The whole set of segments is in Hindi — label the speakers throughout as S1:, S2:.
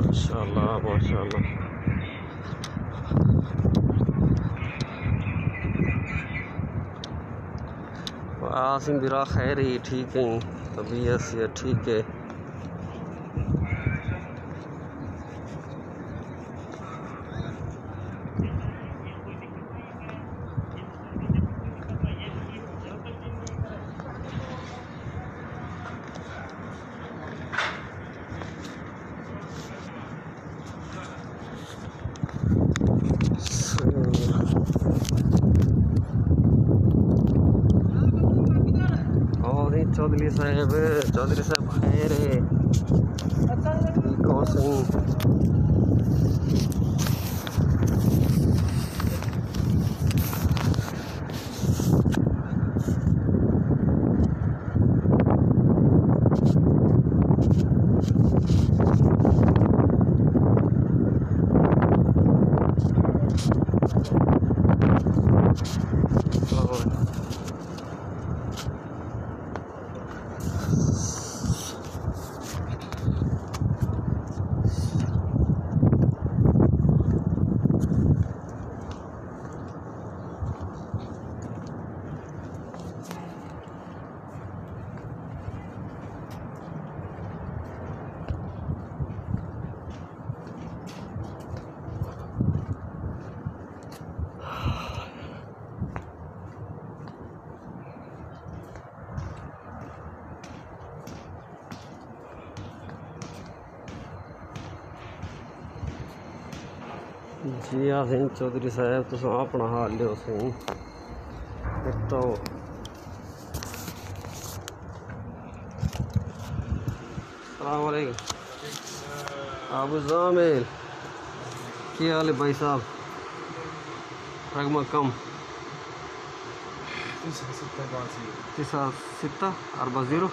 S1: माशाल्लाह माशाल्लाह। आसिम बिरा खैर ही ठीक है, तबीयत से ठीक है। चौधरी साहब खैर है, ठीक हो सही। जी हाँ सही चौधरी साहब, तुम अपना हाल लो सही। तो अस्सलामुअलैकुम अबू जामिल, क्या हाल है भाई साहब? रकम कम 9640।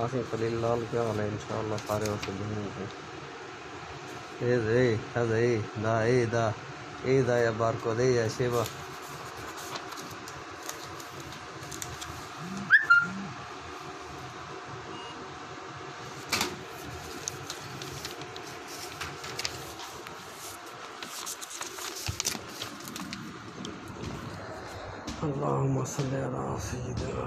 S1: आसिम खलीलाल क्या हाल है? इंशाअल्लाह सारे वैसे बेहतरीन हैं। दा या बारको दे या शेबा। अल्लाहुम्मा सल्ली अला सय्यिदिना।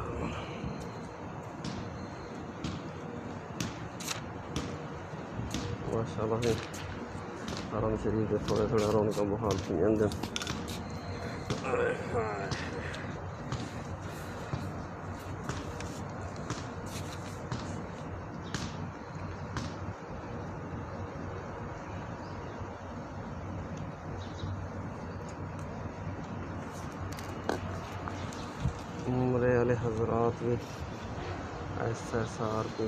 S1: माशाल्लाह है, हरम शरीफ के थोड़े थोड़े रौनक का बहाल थी अंदर। उम्रे वाले हजरात भी SSR के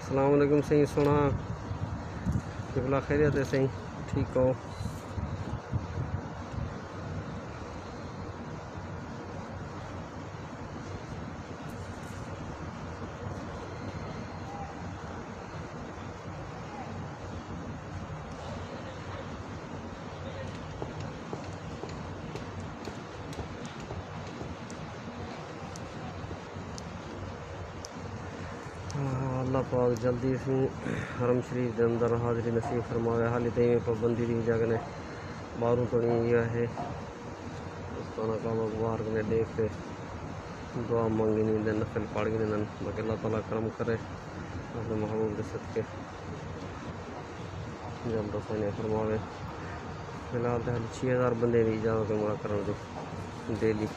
S1: अस्सलाम वालेकुम सही सुना, किबला खैरियत है सही, ठीक हो? अल्लाह पाक जल्दी से हरम शरीफ के अंदर हाज़री नसीब फरमावे। हाली तई में पाबंदी दी जगने बारू तो नहीं गया है दोस्तों का अखबार ने देख के दुआ मांगी नहीं दे नफल पड़ गए नन बाकी अल्लाह ताला करम करे अपने महबूब के सदके जल्द रसानी फरमावे। फिलहाल तो 6000 बंदे की इजाज़त उमरा करने डेली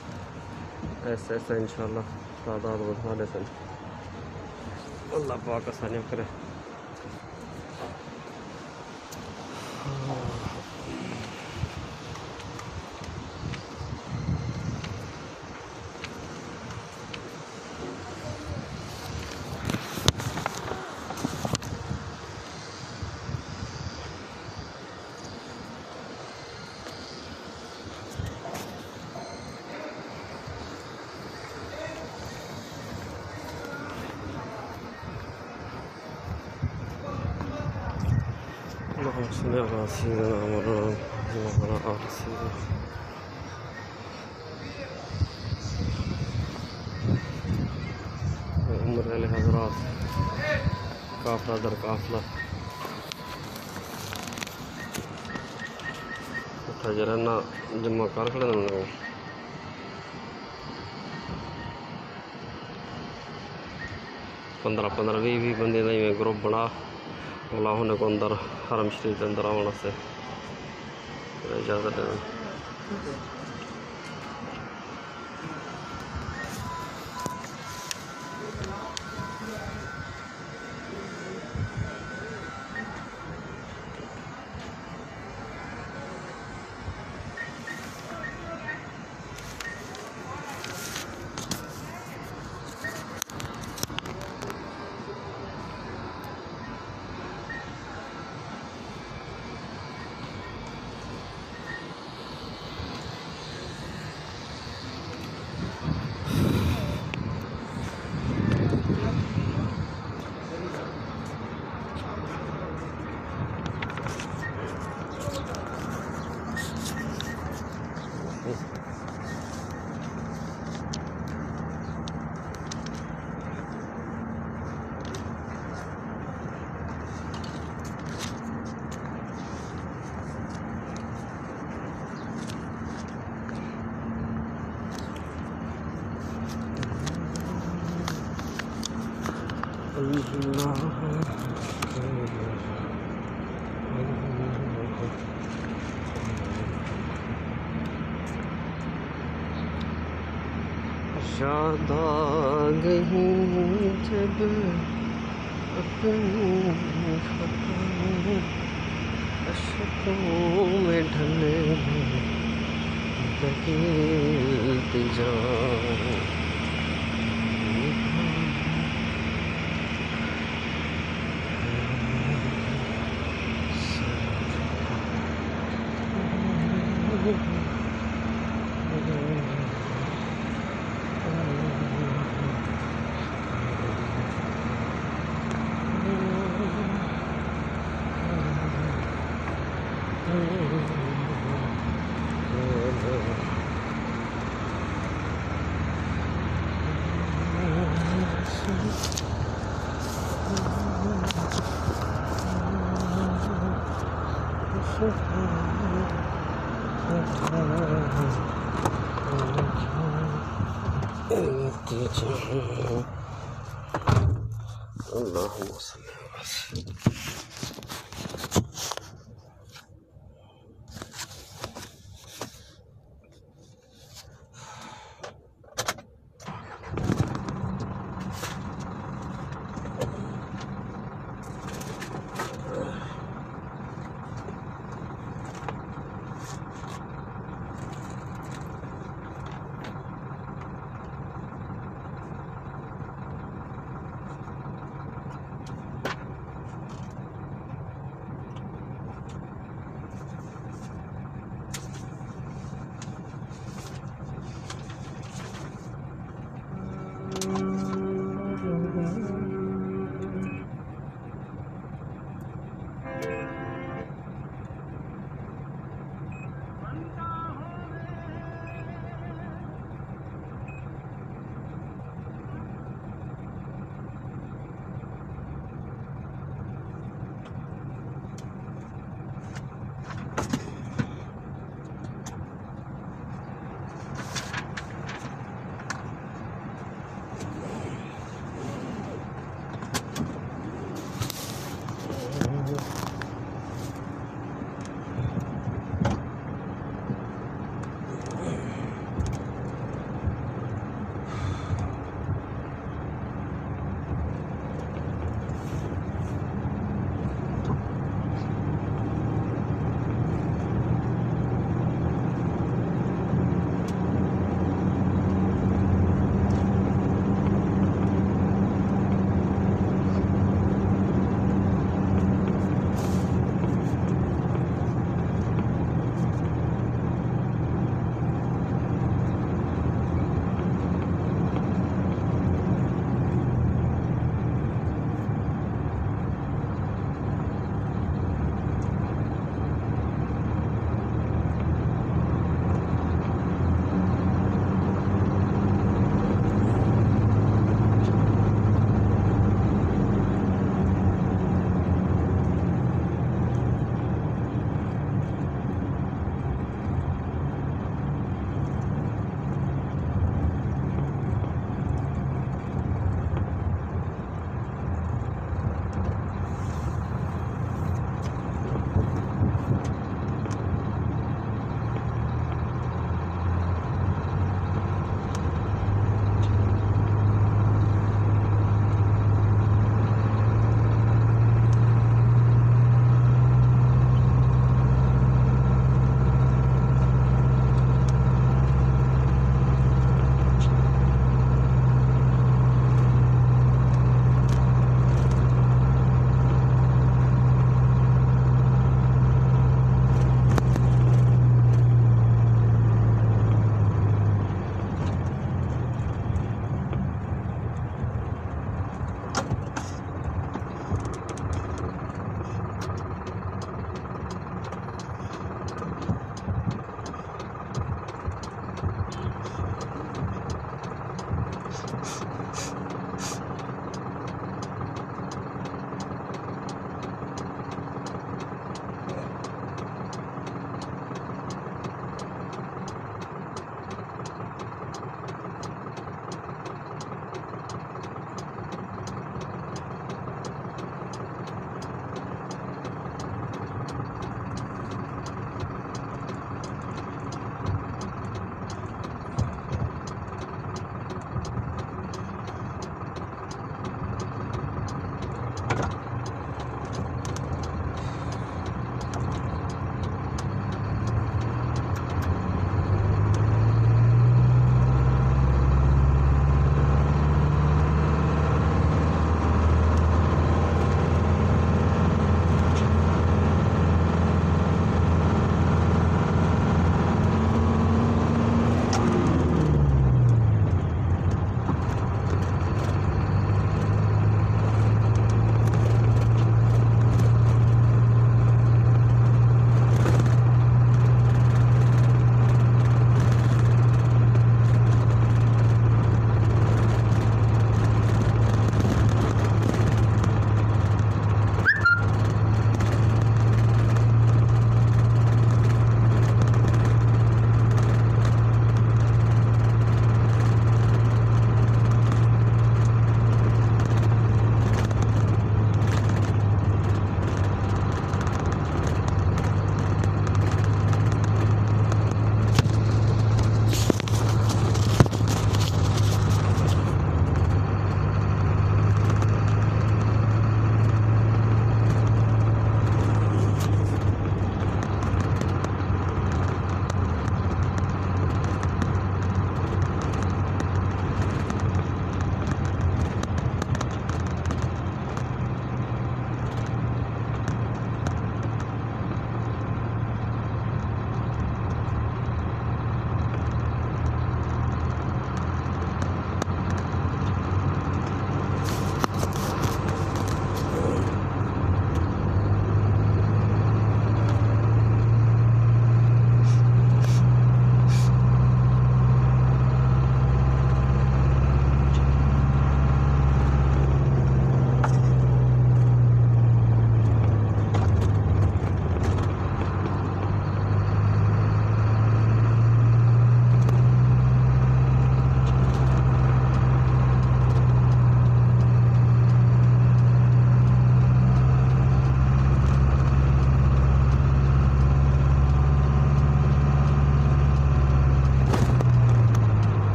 S1: ऐसा ऐसा इंशाल्लाह तादाद बढ़ा दे सन अल्लाह पाक आसानी करे। उम्र हज़रात काफ़िला दर काफ़िला जरा ना जमा कर खड़े लोग 15-20 बंदे का ही ग्रुप बना अल्लाह ने को अंदर हरम शरीफ के अंदर आने से इजाज़त देना। याद आ गई जब अपनी अशकों में ढले बहेती जाऊं अल्लाहुम्मा सल्ली